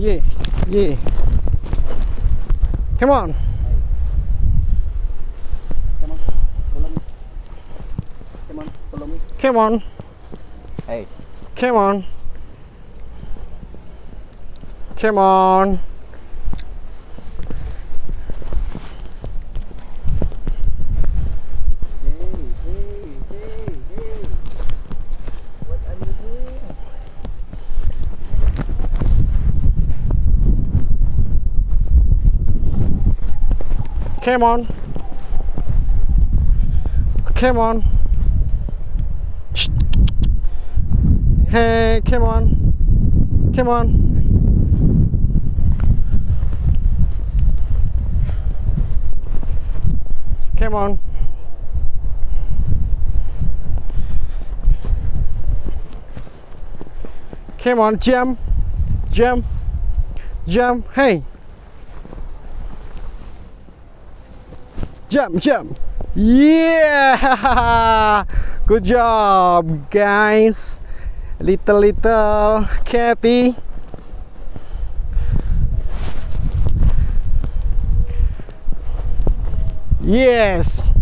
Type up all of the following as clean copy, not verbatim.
Yeah, yeah. Come on. Come on, follow me. Come on, follow me. Come on. Hey. Come on. Come on. Hey. What are you doing? Come on. Come on. Shh. Hey, come on. Come on. Come on. Come on, jump. Jump. Jump. Hey. Jump, jump. Yeah. Good job, guys. Little Kathy. Yes.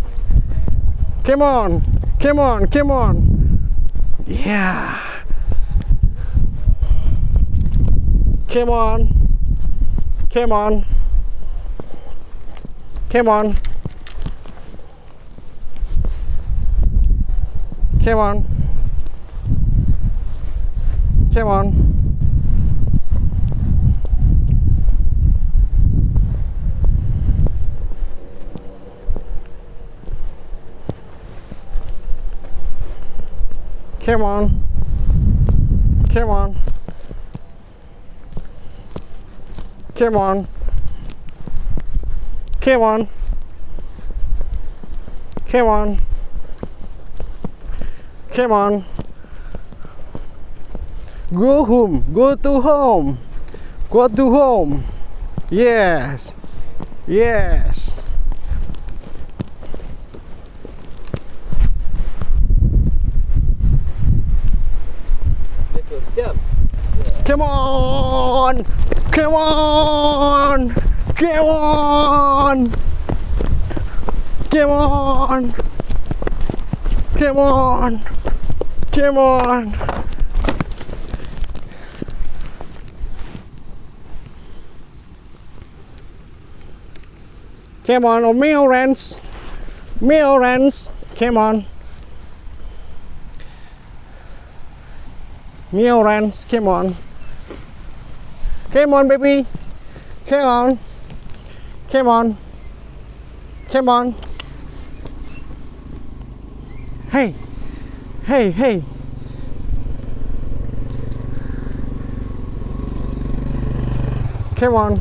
Come on. Come on. Come on. Yeah. Come on. Come on. Come on. Come on. Come on. Come on. Come on. Come on. Come on. Come on. Come on. Go home. Go to home. Go to home. Yes. Yes. Let's go, jump. Come on. Come on. Come on. Come on. Come on. Come on. Come on, oh, Milrens. Milrens. Come on. Milrens, come on. Come on, baby. Come on. Come on. Come on. Hey. Hey, hey. Come on.